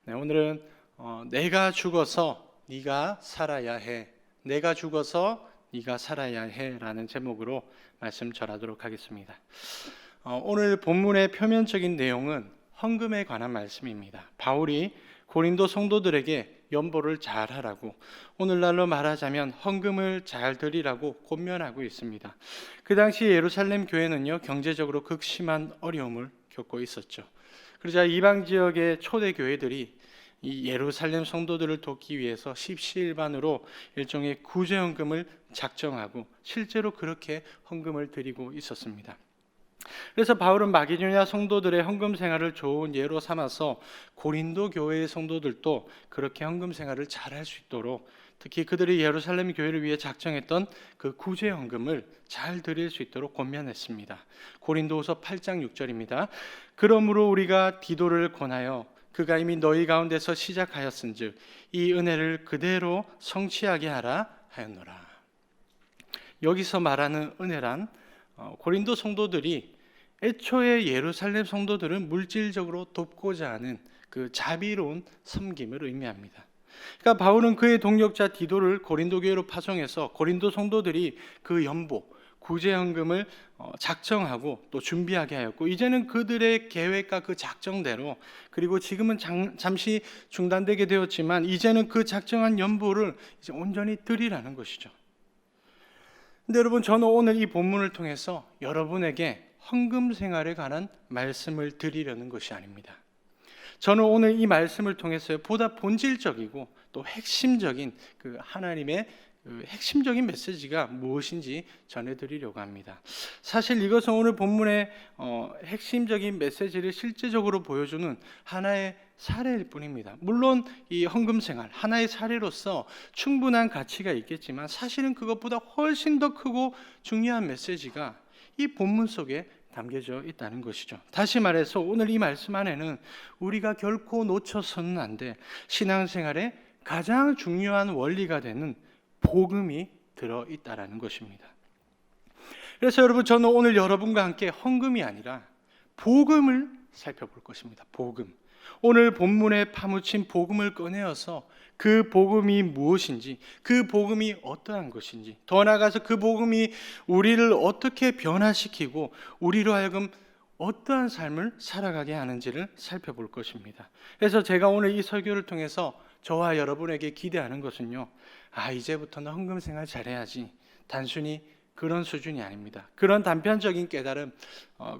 오늘은 내가 죽어서 네가 살아야 해. 내가 죽어서 네가 살아야 해라는 제목으로 말씀 전하도록 하겠습니다. 오늘 본문의 표면적인 내용은 헌금에 관한 말씀입니다. 바울이 고린도 성도들에게 연보를 잘 하라고, 오늘날로 말하자면 헌금을 잘 드리라고 권면하고 있습니다. 그 당시 예루살렘 교회는요, 경제적으로 극심한 어려움을 겪고 있었죠. 그러자 이방 지역의 초대 교회들이 이 예루살렘 성도들을 돕기 위해서 십시일반으로 일종의 구제헌금을 작정하고 실제로 그렇게 헌금을 드리고 있었습니다. 그래서 바울은 마게도냐 성도들의 헌금 생활을 좋은 예로 삼아서 고린도 교회의 성도들도 그렇게 헌금 생활을 잘할 수 있도록, 특히 그들이 예루살렘 교회를 위해 작정했던 그 구제 헌금을 잘 드릴 수 있도록 권면했습니다. 고린도후서 8장 6절입니다. 그러므로 우리가 디도를 권하여 그가 이미 너희 가운데서 시작하였은즉 이 은혜를 그대로 성취하게 하라 하였노라. 여기서 말하는 은혜란 고린도 성도들이 애초에 예루살렘 성도들은 물질적으로 돕고자 하는 그 자비로운 섬김을 의미합니다. 그러니까 바울은 그의 동역자 디도를 고린도 교회로 파송해서 고린도 성도들이 그 연보, 구제헌금을 작정하고 또 준비하게 하였고, 이제는 그들의 계획과 그 작정대로, 그리고 지금은 잠시 중단되게 되었지만 이제는 그 작정한 연보를 이제 온전히 드리라는 것이죠. 근데 여러분, 저는 오늘 이 본문을 통해서 여러분에게 헌금 생활에 관한 말씀을 드리려는 것이 아닙니다. 저는 오늘 이 말씀을 통해서 보다 본질적이고 또 핵심적인 그 하나님의 핵심적인 메시지가 무엇인지 전해드리려고 합니다. 사실 이것은 오늘 본문의 핵심적인 메시지를 실제적으로 보여주는 하나의 사례일 뿐입니다. 물론 이 헌금 생활 하나의 사례로서 충분한 가치가 있겠지만 사실은 그것보다 훨씬 더 크고 중요한 메시지가 이 본문 속에 담겨져 있다는 것이죠. 다시 말해서 오늘 이 말씀 안에는 우리가 결코 놓쳐서는 안 돼 신앙생활의 가장 중요한 원리가 되는 복음이 들어있다라는 것입니다. 그래서 여러분, 저는 오늘 여러분과 함께 헌금이 아니라 복음을 살펴볼 것입니다. 복음. 오늘 본문에 파묻힌 복음을 꺼내어서 그 복음이 무엇인지, 그 복음이 어떠한 것인지, 더 나아가서 그 복음이 우리를 어떻게 변화시키고 우리로 하여금 어떠한 삶을 살아가게 하는지를 살펴볼 것입니다. 그래서 제가 오늘 이 설교를 통해서 저와 여러분에게 기대하는 것은요, 이제부터는 헌금 생활 잘해야지, 단순히 그런 수준이 아닙니다. 그런 단편적인 깨달음,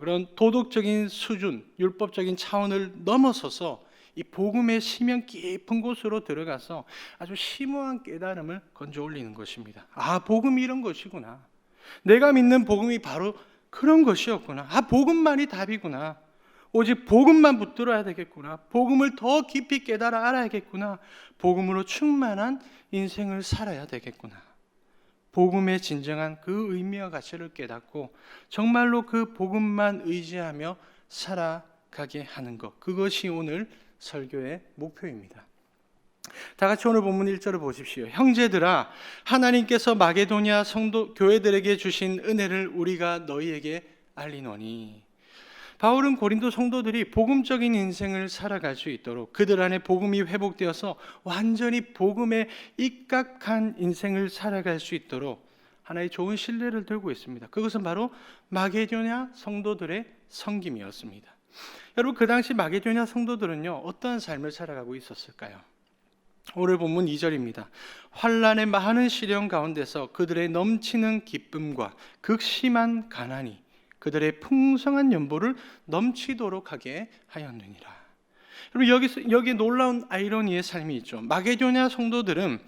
그런 도덕적인 수준, 율법적인 차원을 넘어서서 이 복음의 심연 깊은 곳으로 들어가서 아주 심오한 깨달음을 건져 올리는 것입니다. 복음이 이런 것이구나. 내가 믿는 복음이 바로 그런 것이었구나. 복음만이 답이구나. 오직 복음만 붙들어야 되겠구나. 복음을 더 깊이 깨달아 알아야겠구나. 복음으로 충만한 인생을 살아야 되겠구나. 복음의 진정한 그 의미와 가치를 깨닫고 정말로 그 복음만 의지하며 살아가게 하는 것, 그것이 오늘 설교의 목표입니다. 다 같이 오늘 본문 1절을 보십시오. 형제들아, 하나님께서 마게도냐 성도 교회들에게 주신 은혜를 우리가 너희에게 알리노니. 바울은 고린도 성도들이 복음적인 인생을 살아갈 수 있도록, 그들 안에 복음이 회복되어서 완전히 복음에 입각한 인생을 살아갈 수 있도록 하나의 좋은 신뢰를 들고 있습니다. 그것은 바로 마게도냐 성도들의 섬김이었습니다. 여러분, 그 당시 마게도냐 성도들은요, 어떠한 삶을 살아가고 있었을까요? 오늘 본문 2절입니다. 환난의 많은 시련 가운데서 그들의 넘치는 기쁨과 극심한 가난이 그들의 풍성한 연보를 넘치도록 하게 하였느니라. 여러분, 여기에 놀라운 아이러니의 삶이 있죠. 마게도냐 성도들은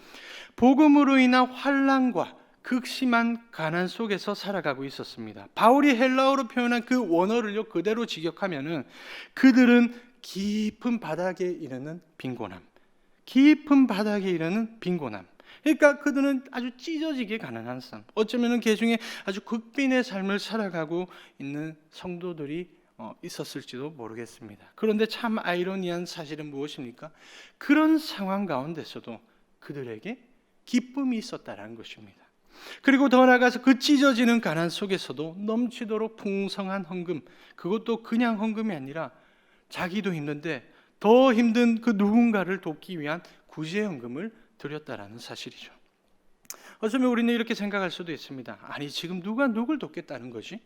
복음으로 인한 환난과 극심한 가난 속에서 살아가고 있었습니다. 바울이 헬라어로 표현한 그 원어를요 그대로 직역하면은 그들은 깊은 바닥에 이르는 빈곤함, 깊은 바닥에 이르는 빈곤함. 그러니까 그들은 아주 찢어지게 가난한 삶, 어쩌면 그 중에 아주 극빈의 삶을 살아가고 있는 성도들이 있었을지도 모르겠습니다. 그런데 참 아이러니한 사실은 무엇입니까? 그런 상황 가운데서도 그들에게 기쁨이 있었다는 것입니다. 그리고 더 나아가서 그 찢어지는 가난 속에서도 넘치도록 풍성한 헌금, 그것도 그냥 헌금이 아니라 자기도 힘든데 더 힘든 그 누군가를 돕기 위한 구제연금을 드렸다라는 사실이죠. 어쩌면 우리는 이렇게 생각할 수도 있습니다. 아니, 지금 누가 누굴 돕겠다는 거지?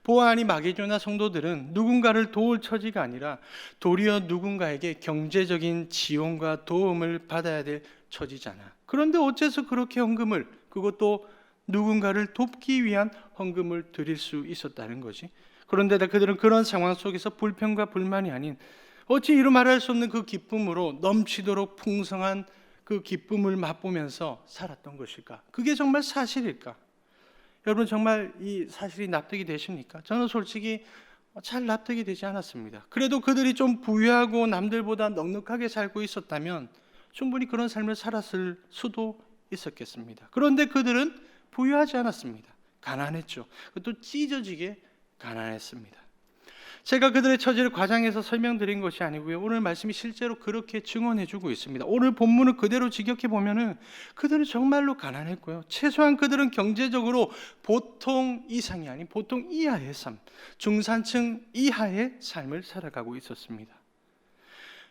보아하니 마게도냐 성도들은 누군가를 도울 처지가 아니라 도리어 누군가에게 경제적인 지원과 도움을 받아야 될 처지잖아. 그런데 어째서 그렇게 헌금을, 그것도 누군가를 돕기 위한 헌금을 드릴 수 있었다는 거지? 그런데 그들은 그런 상황 속에서 불평과 불만이 아닌 어찌 이루 말할 수 없는 그 기쁨으로 넘치도록 풍성한 그 기쁨을 맛보면서 살았던 것일까? 그게 정말 사실일까? 여러분, 정말 이 사실이 납득이 되십니까? 저는 솔직히 잘 납득이 되지 않았습니다. 그래도 그들이 좀 부유하고 남들보다 넉넉하게 살고 있었다면 충분히 그런 삶을 살았을 수도 있었겠습니다. 그런데 그들은 부유하지 않았습니다. 가난했죠. 또 찢어지게 가난했습니다. 제가 그들의 처지를 과장해서 설명드린 것이 아니고요, 오늘 말씀이 실제로 그렇게 증언해주고 있습니다. 오늘 본문을 그대로 직역해 보면은 그들은 정말로 가난했고요, 최소한 그들은 경제적으로 보통 이상이 아닌 보통 이하의 삶, 중산층 이하의 삶을 살아가고 있었습니다.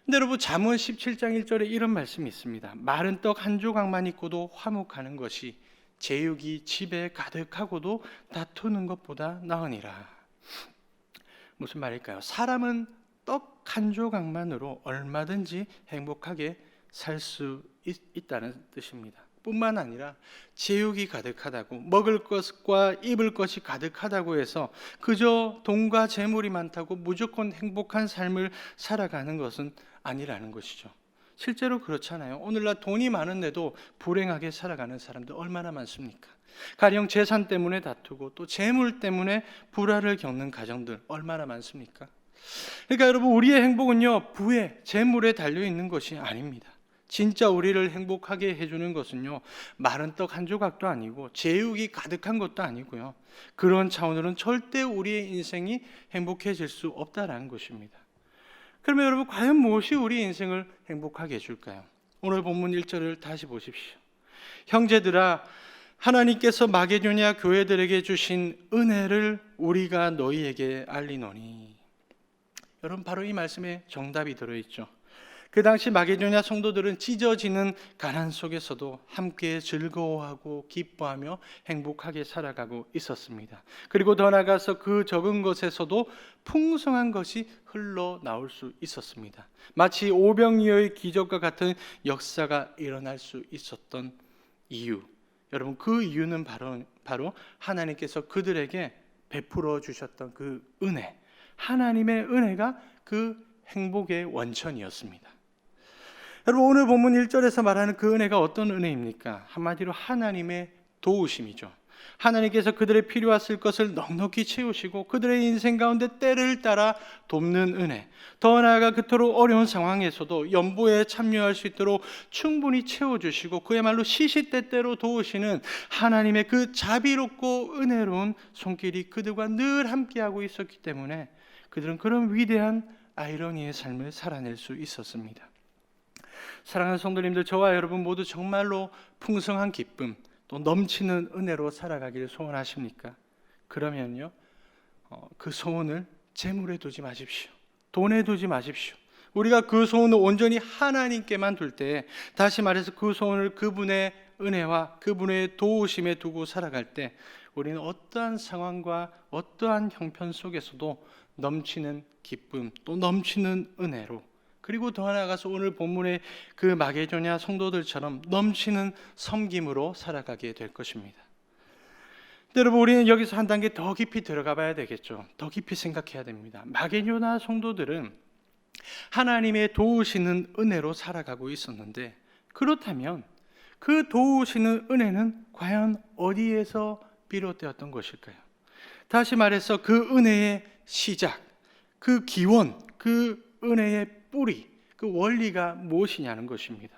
근데 여러분, 잠언 17장 1절에 이런 말씀이 있습니다. 마른 떡 한 조각만 있고도 화목하는 것이 제육이 집에 가득하고도 다투는 것보다 나으니라. 무슨 말일까요? 사람은 떡 한 조각만으로 얼마든지 행복하게 살 수 있다는 뜻입니다. 뿐만 아니라 제육이 가득하다고, 먹을 것과 입을 것이 가득하다고 해서 그저 돈과 재물이 많다고 무조건 행복한 삶을 살아가는 것은 아니라는 것이죠. 실제로 그렇잖아요. 오늘날 돈이 많은데도 불행하게 살아가는 사람들 얼마나 많습니까? 가령 재산 때문에 다투고 또 재물 때문에 불화를 겪는 가정들 얼마나 많습니까? 그러니까 여러분, 우리의 행복은요, 부에, 재물에 달려있는 것이 아닙니다. 진짜 우리를 행복하게 해주는 것은요, 마른 떡 한 조각도 아니고 제육이 가득한 것도 아니고요, 그런 차원으로는 절대 우리의 인생이 행복해질 수 없다라는 것입니다. 그러면 여러분, 과연 무엇이 우리 인생을 행복하게 해줄까요? 오늘 본문 1절을 다시 보십시오. 형제들아, 하나님께서 마게도냐 교회들에게 주신 은혜를 우리가 너희에게 알리노니. 여러분, 바로 이 말씀에 정답이 들어있죠. 그 당시 마게도냐 성도들은 찢어지는 가난 속에서도 함께 즐거워하고 기뻐하며 행복하게 살아가고 있었습니다. 그리고 더 나아가서 그 적은 것에서도 풍성한 것이 흘러나올 수 있었습니다. 마치 오병이어의 기적과 같은 역사가 일어날 수 있었던 이유, 여러분, 그 이유는 바로 하나님께서 그들에게 베풀어 주셨던 그 은혜, 하나님의 은혜가 그 행복의 원천이었습니다. 여러분, 오늘 본문 1절에서 말하는 그 은혜가 어떤 은혜입니까? 한마디로 하나님의 도우심이죠. 하나님께서 그들의 필요했을 것을 넉넉히 채우시고 그들의 인생 가운데 때를 따라 돕는 은혜, 더 나아가 그토록 어려운 상황에서도 연보에 참여할 수 있도록 충분히 채워주시고 그야말로 시시때때로 도우시는 하나님의 그 자비롭고 은혜로운 손길이 그들과 늘 함께하고 있었기 때문에 그들은 그런 위대한 아이러니의 삶을 살아낼 수 있었습니다. 사랑하는 성도님들, 저와 여러분 모두 정말로 풍성한 기쁨, 또 넘치는 은혜로 살아가기를 소원하십니까? 그러면요, 그 소원을 재물에 두지 마십시오. 돈에 두지 마십시오. 우리가 그 소원을 온전히 하나님께만 둘 때, 다시 말해서 그 소원을 그분의 은혜와 그분의 도우심에 두고 살아갈 때 우리는 어떠한 상황과 어떠한 형편 속에서도 넘치는 기쁨, 또 넘치는 은혜로, 그리고 더 나아가서 오늘 본문의 그 마게도냐 성도들처럼 넘치는 섬김으로 살아가게 될 것입니다. 여러분, 우리는 여기서 한 단계 더 깊이 들어가 봐야 되겠죠. 더 깊이 생각해야 됩니다. 마게도냐 성도들은 하나님의 도우시는 은혜로 살아가고 있었는데, 그렇다면 그 도우시는 은혜는 과연 어디에서 비롯되었던 것일까요? 다시 말해서 그 은혜의 시작, 그 기원, 그 은혜의 뿌리, 그 원리가 무엇이냐는 것입니다.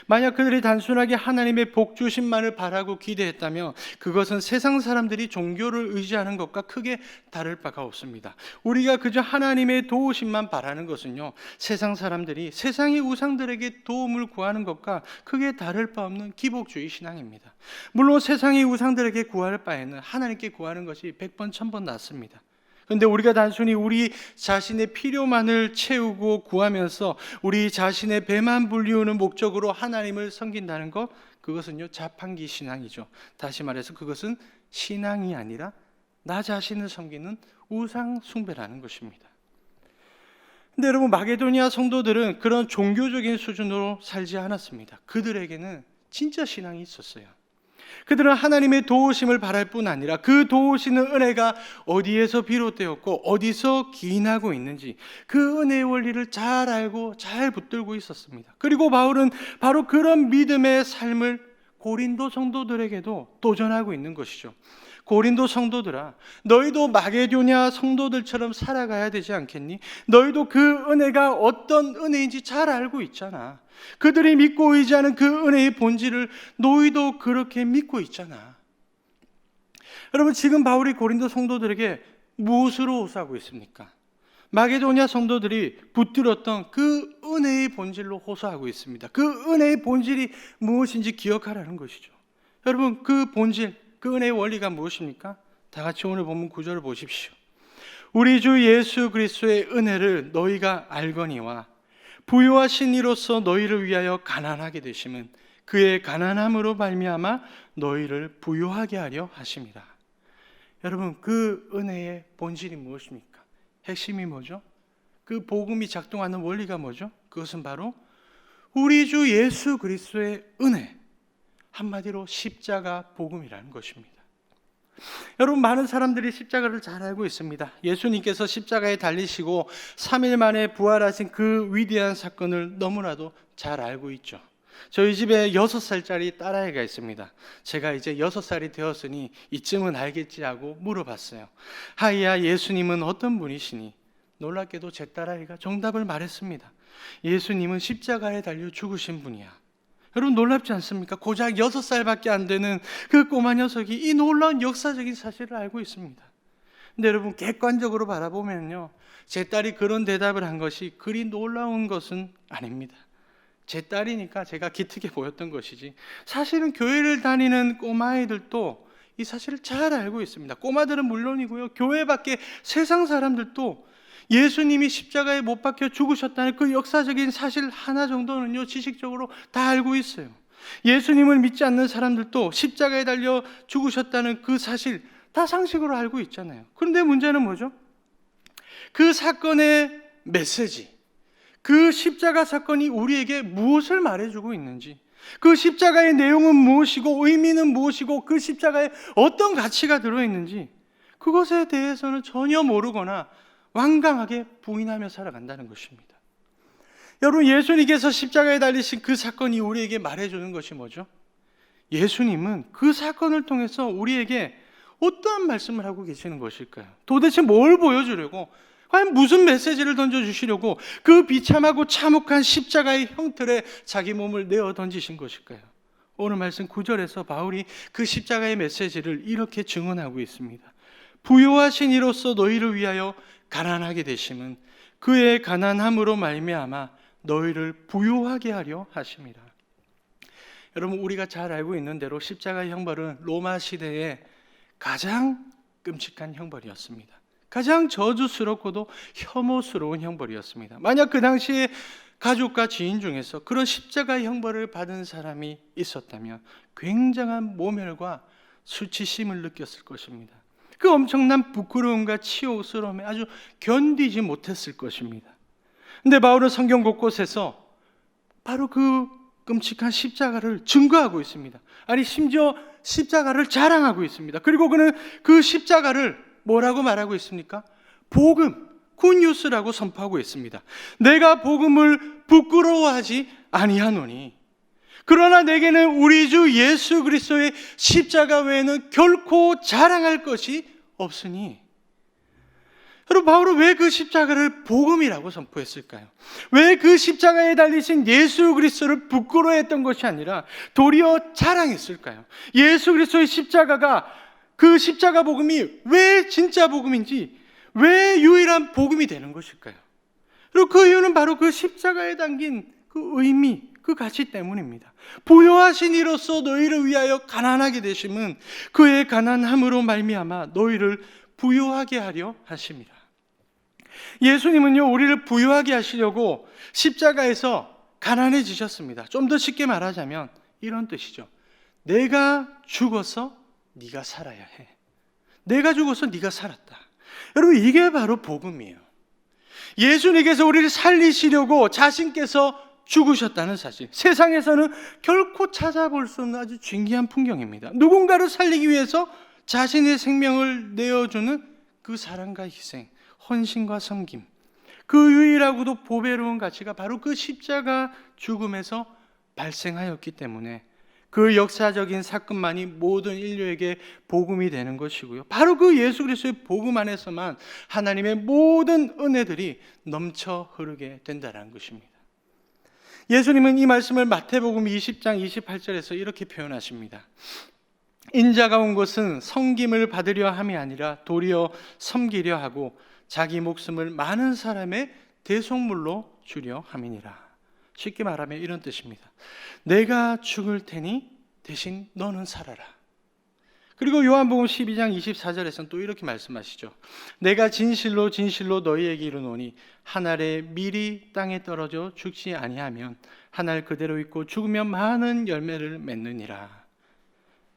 만약 그들이 단순하게 하나님의 복 주심만을 바라고 기대했다면 그것은 세상 사람들이 종교를 의지하는 것과 크게 다를 바가 없습니다. 우리가 그저 하나님의 도우심만 바라는 것은요, 세상 사람들이 세상의 우상들에게 도움을 구하는 것과 크게 다를 바 없는 기복주의 신앙입니다. 물론 세상의 우상들에게 구할 바에는 하나님께 구하는 것이 100번 1000번 낫습니다. 그런데 우리가 단순히 우리 자신의 필요만을 채우고 구하면서 우리 자신의 배만 불리우는 목적으로 하나님을 섬긴다는 것, 그것은요 자판기 신앙이죠. 다시 말해서 그것은 신앙이 아니라 나 자신을 섬기는 우상 숭배라는 것입니다. 근데 여러분, 마게도니아 성도들은 그런 종교적인 수준으로 살지 않았습니다. 그들에게는 진짜 신앙이 있었어요. 그들은 하나님의 도우심을 바랄 뿐 아니라 그 도우시는 은혜가 어디에서 비롯되었고 어디서 기인하고 있는지 그 은혜의 원리를 잘 알고 잘 붙들고 있었습니다. 그리고 바울은 바로 그런 믿음의 삶을 고린도 성도들에게도 도전하고 있는 것이죠. 고린도 성도들아, 너희도 마게도냐 성도들처럼 살아가야 되지 않겠니? 너희도 그 은혜가 어떤 은혜인지 잘 알고 있잖아. 그들이 믿고 의지하는 그 은혜의 본질을 너희도 그렇게 믿고 있잖아. 여러분, 지금 바울이 고린도 성도들에게 무엇으로 호소하고 있습니까? 마게도냐 성도들이 붙들었던 그 은혜의 본질로 호소하고 있습니다. 그 은혜의 본질이 무엇인지 기억하라는 것이죠. 여러분, 그 본질, 그 은혜의 원리가 무엇입니까? 다 같이 오늘 본문 9절을 보십시오. 우리 주 예수 그리스도의 은혜를 너희가 알거니와 부요하신 이로서 너희를 위하여 가난하게 되심은 그의 가난함으로 말미암아 너희를 부요하게 하려 하심이라. 여러분, 그 은혜의 본질이 무엇입니까? 핵심이 뭐죠? 그 복음이 작동하는 원리가 뭐죠? 그것은 바로 우리 주 예수 그리스도의 은혜, 한마디로 십자가 복음이라는 것입니다. 여러분, 많은 사람들이 십자가를 잘 알고 있습니다. 예수님께서 십자가에 달리시고 3일 만에 부활하신 그 위대한 사건을 너무나도 잘 알고 있죠. 저희 집에 6살짜리 딸아이가 있습니다. 제가 이제 6살이 되었으니 이쯤은 알겠지 하고 물어봤어요. 하이야, 예수님은 어떤 분이시니? 놀랍게도 제 딸아이가 정답을 말했습니다. 예수님은 십자가에 달려 죽으신 분이야. 여러분, 놀랍지 않습니까? 고작 6살밖에 안 되는 그 꼬마 녀석이 이 놀라운 역사적인 사실을 알고 있습니다. 근데 여러분, 객관적으로 바라보면요, 제 딸이 그런 대답을 한 것이 그리 놀라운 것은 아닙니다. 제 딸이니까 제가 기특해 보였던 것이지, 사실은 교회를 다니는 꼬마아이들도 이 사실을 잘 알고 있습니다. 꼬마들은 물론이고요, 교회 밖에 세상 사람들도 예수님이 십자가에 못 박혀 죽으셨다는 그 역사적인 사실 하나 정도는요, 지식적으로 다 알고 있어요. 예수님을 믿지 않는 사람들도 십자가에 달려 죽으셨다는 그 사실 다 상식으로 알고 있잖아요. 그런데 문제는 뭐죠? 그 사건의 메시지, 그 십자가 사건이 우리에게 무엇을 말해주고 있는지, 그 십자가의 내용은 무엇이고 의미는 무엇이고 그 십자가에 어떤 가치가 들어있는지, 그것에 대해서는 전혀 모르거나 완강하게 부인하며 살아간다는 것입니다. 여러분, 예수님께서 십자가에 달리신 그 사건이 우리에게 말해주는 것이 뭐죠? 예수님은 그 사건을 통해서 우리에게 어떠한 말씀을 하고 계시는 것일까요? 도대체 뭘 보여주려고, 과연 무슨 메시지를 던져주시려고 그 비참하고 참혹한 십자가의 형틀에 자기 몸을 내어 던지신 것일까요? 오늘 말씀 9절에서 바울이 그 십자가의 메시지를 이렇게 증언하고 있습니다. 부요하신 이로서 너희를 위하여 가난하게 되심은 그의 가난함으로 말미암아 너희를 부요하게 하려 하심이라. 여러분, 우리가 잘 알고 있는 대로 십자가의 형벌은 로마 시대의 가장 끔찍한 형벌이었습니다. 가장 저주스럽고도 혐오스러운 형벌이었습니다. 만약 그 당시에 가족과 지인 중에서 그런 십자가의 형벌을 받은 사람이 있었다면 굉장한 모멸과 수치심을 느꼈을 것입니다. 그 엄청난 부끄러움과 치욕스러움에 아주 견디지 못했을 것입니다. 근데 바울은 성경 곳곳에서 바로 그 끔찍한 십자가를 증거하고 있습니다. 아니, 심지어 십자가를 자랑하고 있습니다. 그리고 그는 그 십자가를 뭐라고 말하고 있습니까? 복음, 굿뉴스라고 선포하고 있습니다. 내가 복음을 부끄러워하지 아니하노니, 그러나 내게는 우리 주 예수 그리스도의 십자가 외에는 결코 자랑할 것이 없으니. 여러분, 바울은 왜 그 십자가를 복음이라고 선포했을까요? 왜 그 십자가에 달리신 예수 그리스도를 부끄러워했던 것이 아니라 도리어 자랑했을까요? 예수 그리스도의 십자가가, 그 십자가 복음이 왜 진짜 복음인지, 왜 유일한 복음이 되는 것일까요? 그리고 그 이유는 바로 그 십자가에 담긴 그 의미, 그 가치 때문입니다. 부요하신 이로서 너희를 위하여 가난하게 되심은 그의 가난함으로 말미암아 너희를 부유하게 하려 하십니다. 예수님은요, 우리를 부유하게 하시려고 십자가에서 가난해지셨습니다. 좀 더 쉽게 말하자면 이런 뜻이죠. 내가 죽어서 네가 살아야 해. 내가 죽어서 네가 살았다. 여러분, 이게 바로 복음이에요. 예수님께서 우리를 살리시려고 자신께서 죽으셨다는 사실, 세상에서는 결코 찾아볼 수 없는 아주 진귀한 풍경입니다. 누군가를 살리기 위해서 자신의 생명을 내어주는 그 사랑과 희생, 헌신과 섬김, 그 유일하고도 보배로운 가치가 바로 그 십자가 죽음에서 발생하였기 때문에 그 역사적인 사건만이 모든 인류에게 복음이 되는 것이고요, 바로 그 예수 그리스도의 복음 안에서만 하나님의 모든 은혜들이 넘쳐 흐르게 된다는 것입니다. 예수님은 이 말씀을 마태복음 20장 28절에서 이렇게 표현하십니다. 인자가 온 것은 섬김을 받으려 함이 아니라 도리어 섬기려 하고 자기 목숨을 많은 사람의 대속물로 주려 함이니라. 쉽게 말하면 이런 뜻입니다. 내가 죽을 테니 대신 너는 살아라. 그리고 요한복음 12장 24절에서는 또 이렇게 말씀하시죠. 내가 진실로 진실로 너희에게 이르노니 한 알의 밀이 땅에 떨어져 죽지 아니하면 한 알 그대로 있고 죽으면 많은 열매를 맺느니라.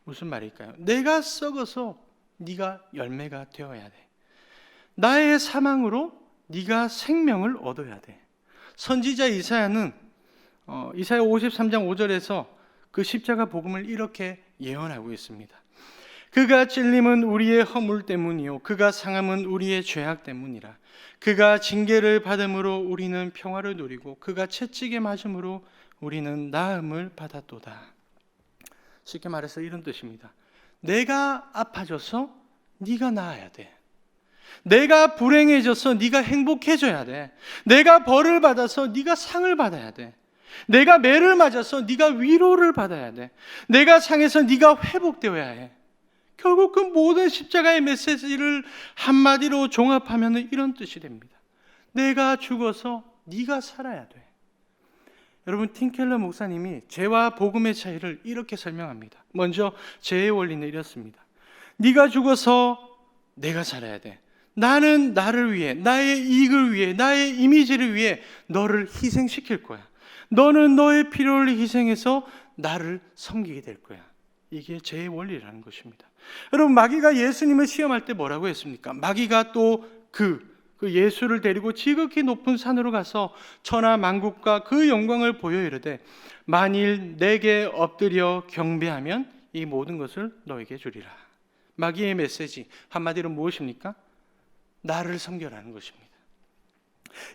무슨 말일까요? 내가 썩어서 네가 열매가 되어야 돼. 나의 사망으로 네가 생명을 얻어야 돼. 선지자 이사야는 이사야 53장 5절에서 그 십자가 복음을 이렇게 예언하고 있습니다. 그가 찔림은 우리의 허물 때문이요 그가 상함은 우리의 죄악 때문이라. 그가 징계를 받음으로 우리는 평화를 누리고 그가 채찍에 맞음으로 우리는 나음을 받았도다. 쉽게 말해서 이런 뜻입니다. 내가 아파져서 네가 나아야 돼. 내가 불행해져서 네가 행복해져야 돼. 내가 벌을 받아서 네가 상을 받아야 돼. 내가 매를 맞아서 네가 위로를 받아야 돼. 내가 상해서 네가 회복되어야 해. 결국 그 모든 십자가의 메시지를 한마디로 종합하면 이런 뜻이 됩니다. 내가 죽어서 네가 살아야 돼. 여러분, 팀켈러 목사님이 죄와 복음의 차이를 이렇게 설명합니다. 먼저 죄의 원리는 이렇습니다. 네가 죽어서 내가 살아야 돼. 나는 나를 위해, 나의 이익을 위해, 나의 이미지를 위해 너를 희생시킬 거야. 너는 너의 필요를 희생해서 나를 섬기게 될 거야. 이게 죄의 원리라는 것입니다. 여러분, 마귀가 예수님을 시험할 때 뭐라고 했습니까? 마귀가 또 그 예수를 데리고 지극히 높은 산으로 가서 천하 만국과 그 영광을 보여 이르되 만일 내게 엎드려 경배하면 이 모든 것을 너에게 주리라. 마귀의 메시지 한마디로 무엇입니까? 나를 섬겨라는 것입니다.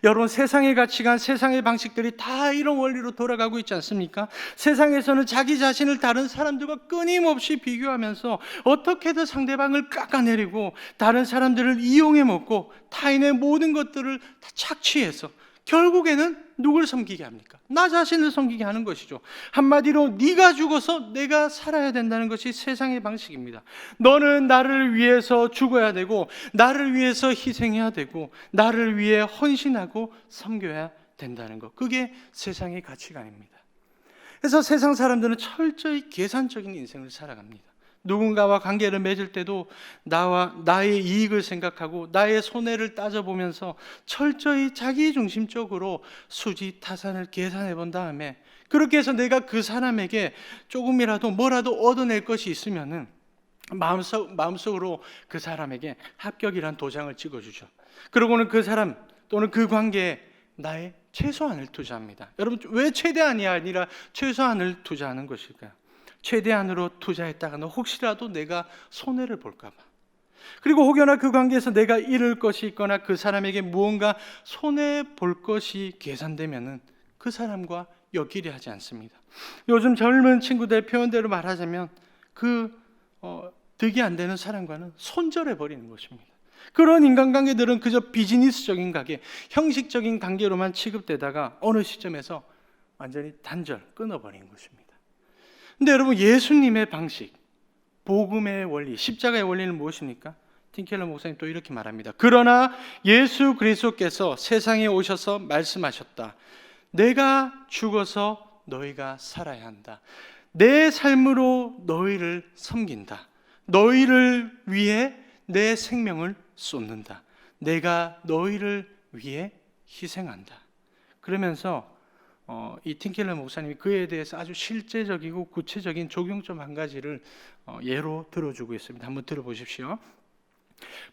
여러분, 세상의 가치관, 세상의 방식들이 다 이런 원리로 돌아가고 있지 않습니까? 세상에서는 자기 자신을 다른 사람들과 끊임없이 비교하면서 어떻게든 상대방을 깎아내리고 다른 사람들을 이용해 먹고 타인의 모든 것들을 다 착취해서 결국에는 누굴 섬기게 합니까? 나 자신을 섬기게 하는 것이죠. 한마디로 네가 죽어서 내가 살아야 된다는 것이 세상의 방식입니다. 너는 나를 위해서 죽어야 되고 나를 위해서 희생해야 되고 나를 위해 헌신하고 섬겨야 된다는 것, 그게 세상의 가치관입니다. 그래서 세상 사람들은 철저히 계산적인 인생을 살아갑니다. 누군가와 관계를 맺을 때도 나의 이익을 생각하고 나의 손해를 따져보면서 철저히 자기중심적으로 수지타산을 계산해 본 다음에 그렇게 해서 내가 그 사람에게 조금이라도 뭐라도 얻어낼 것이 있으면은 마음속으로 그 사람에게 합격이란 도장을 찍어주죠. 그러고는 그 사람 또는 그 관계에 나의 최소한을 투자합니다. 여러분, 왜 최대한이 아니라 최소한을 투자하는 것일까요? 최대한으로 투자했다가는 혹시라도 내가 손해를 볼까 봐. 그리고 혹여나 그 관계에서 내가 잃을 것이 있거나 그 사람에게 무언가 손해 볼 것이 계산되면은 그 사람과 엮이려 하지 않습니다. 요즘 젊은 친구들 표현대로 말하자면 득이 안 되는 사람과는 손절해 버리는 것입니다. 그런 인간관계들은 그저 비즈니스적인 관계, 형식적인 관계로만 취급되다가 어느 시점에서 완전히 단절, 끊어버리는 것입니다. 근데 여러분, 예수님의 방식, 복음의 원리, 십자가의 원리는 무엇입니까? 팀켈러 목사님 또 이렇게 말합니다. 그러나 예수 그리스도께서 세상에 오셔서 말씀하셨다. 내가 죽어서 너희가 살아야 한다. 내 삶으로 너희를 섬긴다. 너희를 위해 내 생명을 쏟는다. 내가 너희를 위해 희생한다. 그러면서 이 팀켈러 목사님이 그에 대해서 아주 실제적이고 구체적인 적용점 한 가지를 예로 들어주고 있습니다. 한번 들어보십시오.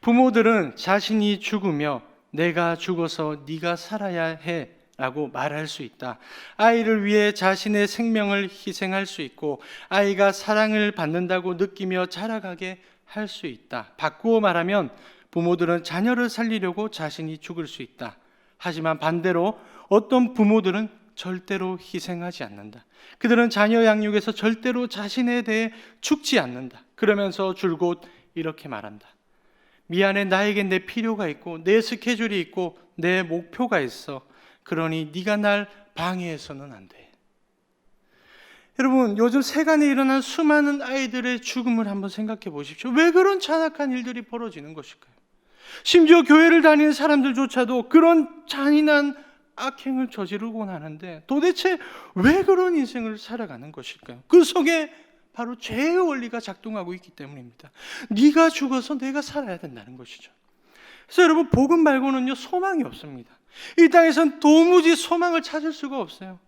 부모들은 자신이 죽으며 내가 죽어서 네가 살아야 해 라고 말할 수 있다. 아이를 위해 자신의 생명을 희생할 수 있고 아이가 사랑을 받는다고 느끼며 자라가게 할 수 있다. 바꾸어 말하면 부모들은 자녀를 살리려고 자신이 죽을 수 있다. 하지만 반대로 어떤 부모들은 절대로 희생하지 않는다. 그들은 자녀 양육에서 절대로 자신에 대해 죽지 않는다. 그러면서 줄곧 이렇게 말한다. 미안해, 나에겐 내 필요가 있고 내 스케줄이 있고 내 목표가 있어. 그러니 네가 날 방해해서는 안 돼. 여러분, 요즘 세간에 일어난 수많은 아이들의 죽음을 한번 생각해 보십시오. 왜 그런 잔악한 일들이 벌어지는 것일까요? 심지어 교회를 다니는 사람들조차도 그런 잔인한 악행을 저지르곤 하는데 도대체 왜 그런 인생을 살아가는 것일까요? 그 속에 바로 죄의 원리가 작동하고 있기 때문입니다. 네가 죽어서 내가 살아야 된다는 것이죠. 그래서 여러분, 복음 말고는요 소망이 없습니다. 이 땅에선 도무지 소망을 찾을 수가 없어요.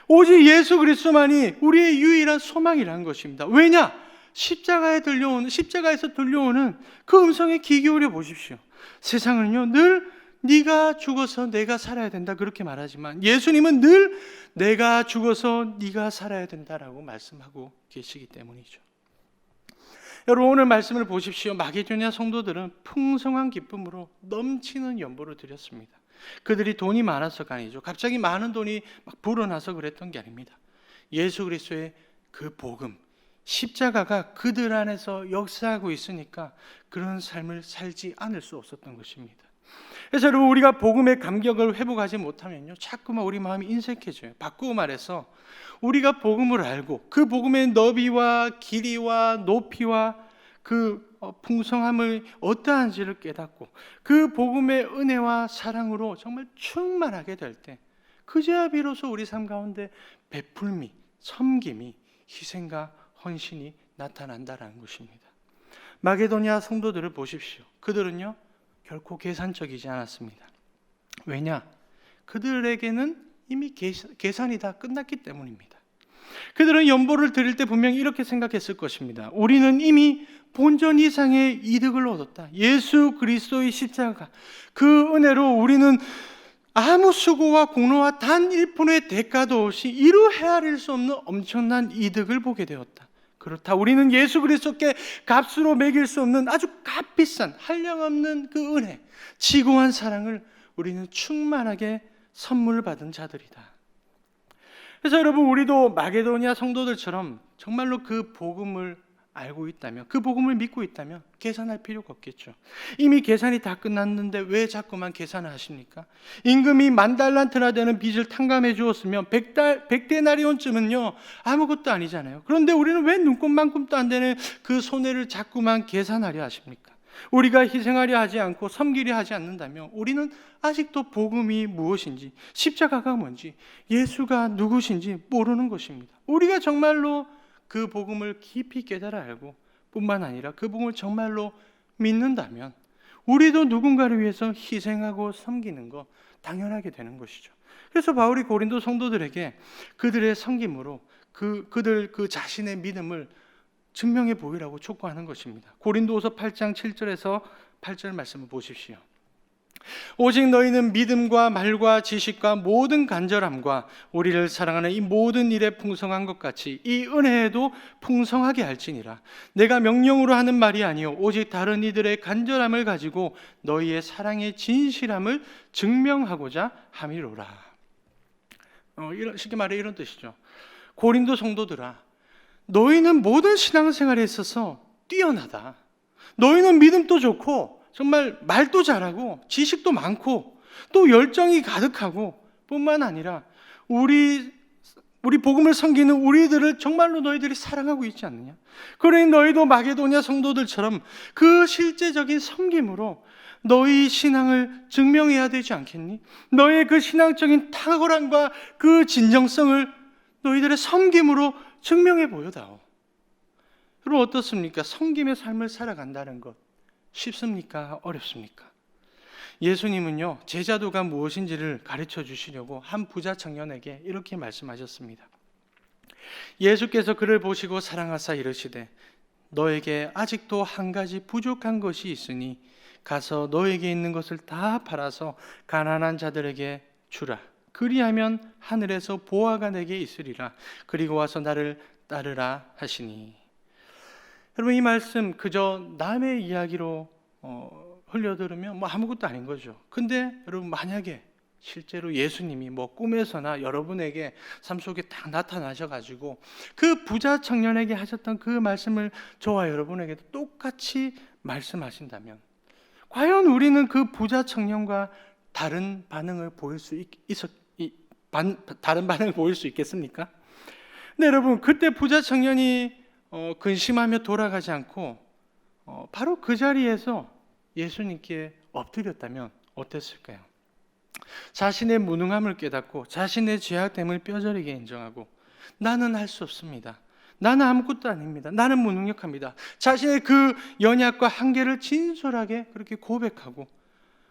오직 예수 그리스도만이 우리의 유일한 소망이라는 것입니다. 왜냐? 십자가에서 들려오는 그 음성에 귀 기울여 보십시오. 세상은요 늘 네가 죽어서 내가 살아야 된다 그렇게 말하지만 예수님은 늘 내가 죽어서 네가 살아야 된다라고 말씀하고 계시기 때문이죠. 여러분, 오늘 말씀을 보십시오. 마게도냐 성도들은 풍성한 기쁨으로 넘치는 연보를 드렸습니다. 그들이 돈이 많아서가 아니죠. 갑자기 많은 돈이 막 불어나서 그랬던 게 아닙니다. 예수 그리스도의 그 복음, 십자가가 그들 안에서 역사하고 있으니까 그런 삶을 살지 않을 수 없었던 것입니다. 그래서 여러분, 우리가 복음의 감격을 회복하지 못하면요 자꾸만 우리 마음이 인색해져요. 바꾸고 말해서 우리가 복음을 알고 그 복음의 너비와 길이와 높이와 그 풍성함을 어떠한지를 깨닫고 그 복음의 은혜와 사랑으로 정말 충만하게 될 때 그제야 비로소 우리 삶 가운데 베풀미, 섬김이, 희생과 헌신이 나타난다는 것입니다. 마게도냐 성도들을 보십시오. 그들은요 결코 계산적이지 않았습니다. 왜냐? 그들에게는 이미 계산이 다 끝났기 때문입니다. 그들은 연보를 드릴 때 분명히 이렇게 생각했을 것입니다. 우리는 이미 본전 이상의 이득을 얻었다. 예수 그리스도의 십자가, 그 은혜로 우리는 아무 수고와 공로와 단 1푼의 대가도 없이 이루 헤아릴 수 없는 엄청난 이득을 보게 되었다. 그렇다. 우리는 예수 그리스도께 값으로 매길 수 없는 아주 값비싼 한량없는 그 은혜, 지고한 사랑을 우리는 충만하게 선물 받은 자들이다. 그래서 여러분, 우리도 마게도냐 성도들처럼 정말로 그 복음을 알고 있다면, 그 복음을 믿고 있다면 계산할 필요가 없겠죠. 이미 계산이 다 끝났는데 왜 자꾸만 계산을 하십니까? 임금이 10,000달란트나 되는 빚을 탕감해 주었으면 100데나리온쯤은요 아무것도 아니잖아요. 그런데 우리는 왜 눈꼽만큼도 안 되는 그 손해를 자꾸만 계산하려 하십니까? 우리가 희생하려 하지 않고 섬기려 하지 않는다면 우리는 아직도 복음이 무엇인지, 십자가가 뭔지, 예수가 누구신지 모르는 것입니다. 우리가 정말로 그 복음을 깊이 깨달아 알고 뿐만 아니라 그 복음을 정말로 믿는다면 우리도 누군가를 위해서 희생하고 섬기는 거 당연하게 되는 것이죠. 그래서 바울이 고린도 성도들에게 그들의 섬김으로 그들 자신의 믿음을 증명해 보이라고 촉구하는 것입니다. 고린도후서 8장 7절에서 8절 말씀을 보십시오. 오직 너희는 믿음과 말과 지식과 모든 간절함과 우리를 사랑하는 이 모든 일에 풍성한 것 같이 이 은혜에도 풍성하게 할지니라. 내가 명령으로 하는 말이 아니요 오직 다른 이들의 간절함을 가지고 너희의 사랑의 진실함을 증명하고자 함이로라. 쉽게 말해 이런 뜻이죠. 고린도 성도들아, 너희는 모든 신앙생활에 있어서 뛰어나다. 너희는 믿음도 좋고 정말 말도 잘하고 지식도 많고 또 열정이 가득하고 뿐만 아니라 우리 복음을 섬기는 우리들을 정말로 너희들이 사랑하고 있지 않느냐? 그러니 너희도 마게도냐 성도들처럼 그 실제적인 섬김으로 너희 신앙을 증명해야 되지 않겠니? 너희의 그 신앙적인 탁월함과 그 진정성을 너희들의 섬김으로 증명해 보여다오. 그럼 어떻습니까? 섬김의 삶을 살아간다는 것 쉽습니까? 어렵습니까? 예수님은요, 제자도가 무엇인지를 가르쳐 주시려고 한 부자 청년에게 이렇게 말씀하셨습니다. 예수께서 그를 보시고 사랑하사 이르시되 너에게 아직도 한 가지 부족한 것이 있으니 가서 너에게 있는 것을 다 팔아서 가난한 자들에게 주라. 그리하면 하늘에서 보화가 내게 있으리라. 그리고 와서 나를 따르라 하시니. 여러분, 이 말씀 그저 남의 이야기로 흘려들으면 뭐 아무것도 아닌 거죠. 근데 여러분, 만약에 실제로 예수님이 뭐 꿈에서나 여러분에게 삶 속에 딱 나타나셔가지고 그 부자 청년에게 하셨던 그 말씀을 저와 여러분에게도 똑같이 말씀하신다면 과연 우리는 그 부자 청년과 다른 반응을 보일 수 있겠습니까? 근데 여러분, 그때 부자 청년이 근심하며 돌아가지 않고 바로 그 자리에서 예수님께 엎드렸다면 어땠을까요? 자신의 무능함을 깨닫고 자신의 죄악됨을 뼈저리게 인정하고 나는 할 수 없습니다. 나는 아무것도 아닙니다. 나는 무능력합니다. 자신의 그 연약과 한계를 진솔하게 그렇게 고백하고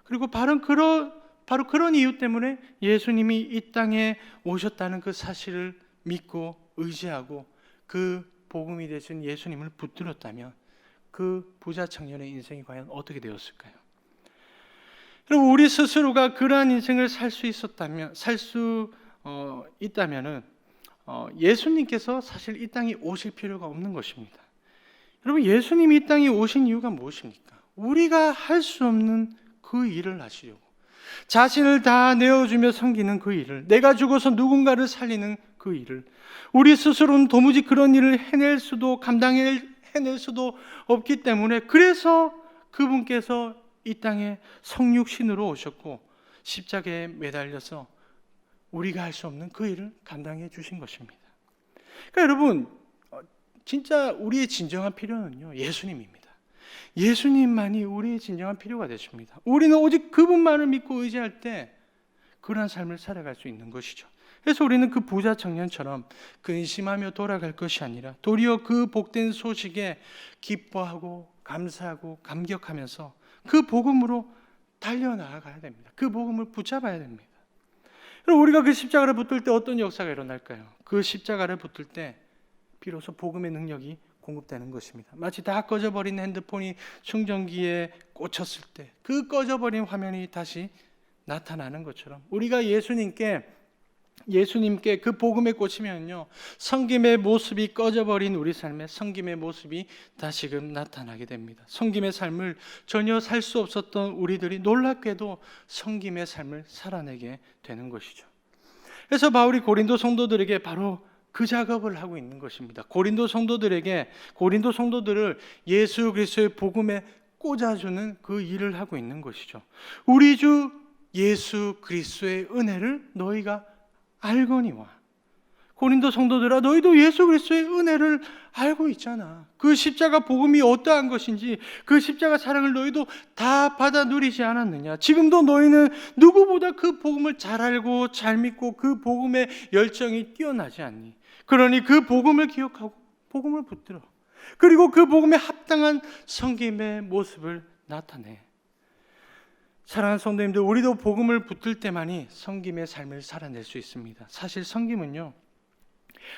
그리고 바로 그런 이유 때문에 예수님이 이 땅에 오셨다는 그 사실을 믿고 의지하고 그 복음이 되신 예수님을 붙들었다면 그 부자 청년의 인생이 과연 어떻게 되었을까요? 여러분, 우리 스스로가 그러한 인생을 살 수 있다면은 예수님께서 사실 이 땅에 오실 필요가 없는 것입니다. 여러분, 예수님이 이 땅에 오신 이유가 무엇입니까? 우리가 할 수 없는 그 일을 하시려고, 자신을 다 내어주며 섬기는 그 일을, 내가 죽어서 누군가를 살리는 그 일을, 우리 스스로는 도무지 그런 일을 해낼 수도 없기 때문에, 그래서 그분께서 이 땅에 성육신으로 오셨고 십자가에 매달려서 우리가 할 수 없는 그 일을 감당해 주신 것입니다. 그러니까 여러분, 진짜 우리의 진정한 필요는요, 예수님입니다. 예수님만이 우리의 진정한 필요가 되십니다. 우리는 오직 그분만을 믿고 의지할 때 그러한 삶을 살아갈 수 있는 것이죠. 그래서 우리는 그 부자 청년처럼 근심하며 돌아갈 것이 아니라 도리어 그 복된 소식에 기뻐하고 감사하고 감격하면서 그 복음으로 달려나가야 됩니다. 그 복음을 붙잡아야 됩니다. 그럼 우리가 그 십자가를 붙들 때 어떤 역사가 일어날까요? 그 십자가를 붙들 때 비로소 복음의 능력이 공급되는 것입니다. 마치 다 꺼져버린 핸드폰이 충전기에 꽂혔을 때 그 꺼져버린 화면이 다시 나타나는 것처럼 우리가 예수님께 그 복음에 꽂히면요, 섬김의 모습이 꺼져버린 우리 삶에 섬김의 모습이 다시금 나타나게 됩니다. 섬김의 삶을 전혀 살 수 없었던 우리들이 놀랍게도 섬김의 삶을 살아내게 되는 것이죠. 그래서 바울이 고린도 성도들에게 바로 그 작업을 하고 있는 것입니다. 고린도 성도들을 예수 그리스도의 복음에 꽂아주는 그 일을 하고 있는 것이죠. 우리 주 예수 그리스도의 은혜를 너희가 알거니와. 고린도 성도들아, 너희도 예수 그리스도의 은혜를 알고 있잖아. 그 십자가 복음이 어떠한 것인지, 그 십자가 사랑을 너희도 다 받아 누리지 않았느냐. 지금도 너희는 누구보다 그 복음을 잘 알고 잘 믿고 그 복음의 열정이 뛰어나지 않니? 그러니 그 복음을 기억하고 복음을 붙들어, 그리고 그 복음에 합당한 섬김의 모습을 나타내. 사랑하는 성도님들, 우리도 복음을 붙들 때만이 섬김의 삶을 살아낼 수 있습니다. 사실 섬김은요,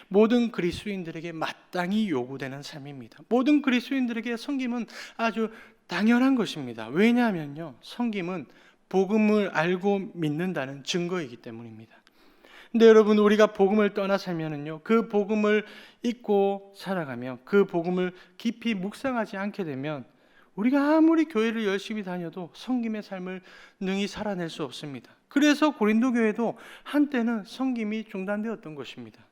모든 그리스도인들에게 마땅히 요구되는 삶입니다. 모든 그리스도인들에게 섬김은 아주 당연한 것입니다. 왜냐하면요, 섬김은 복음을 알고 믿는다는 증거이기 때문입니다. 근데 여러분, 우리가 복음을 떠나 살면은요, 그 복음을 잊고 살아가며 그 복음을 깊이 묵상하지 않게 되면 우리가 아무리 교회를 열심히 다녀도 섬김의 삶을 능히 살아낼 수 없습니다. 그래서 고린도 교회도 한때는 섬김이 중단되었던 것입니다.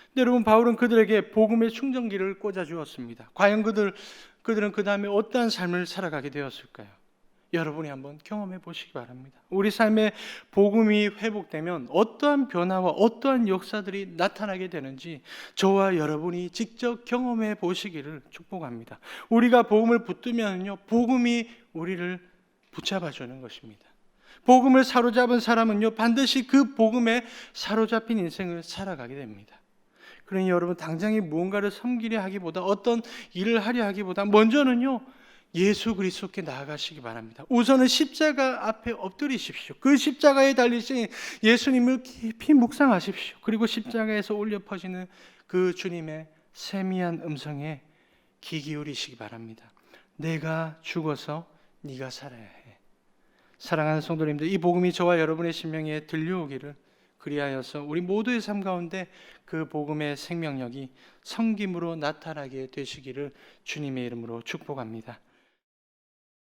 근데 여러분, 바울은 그들에게 복음의 충전기를 꽂아 주었습니다. 과연 그들은 그 다음에 어떠한 삶을 살아가게 되었을까요? 여러분이 한번 경험해 보시기 바랍니다. 우리 삶에 복음이 회복되면 어떠한 변화와 어떠한 역사들이 나타나게 되는지 저와 여러분이 직접 경험해 보시기를 축복합니다. 우리가 복음을 붙들면요, 복음이 우리를 붙잡아 주는 것입니다. 복음을 사로잡은 사람은요, 반드시 그 복음에 사로잡힌 인생을 살아가게 됩니다. 그러니 여러분, 당장에 무언가를 섬기려 하기보다, 어떤 일을 하려 하기보다 먼저는요, 예수 그리스도께 나아가시기 바랍니다. 우선은 십자가 앞에 엎드리십시오. 그 십자가에 달리신 예수님을 깊이 묵상하십시오. 그리고 십자가에서 울려 퍼지는 그 주님의 세미한 음성에 귀 기울이시기 바랍니다. 내가 죽어서 네가 살아야 해. 사랑하는 성도님들, 이 복음이 저와 여러분의 심령에 들려오기를, 그리하여서 우리 모두의 삶 가운데 그 복음의 생명력이 성김으로 나타나게 되시기를 주님의 이름으로 축복합니다.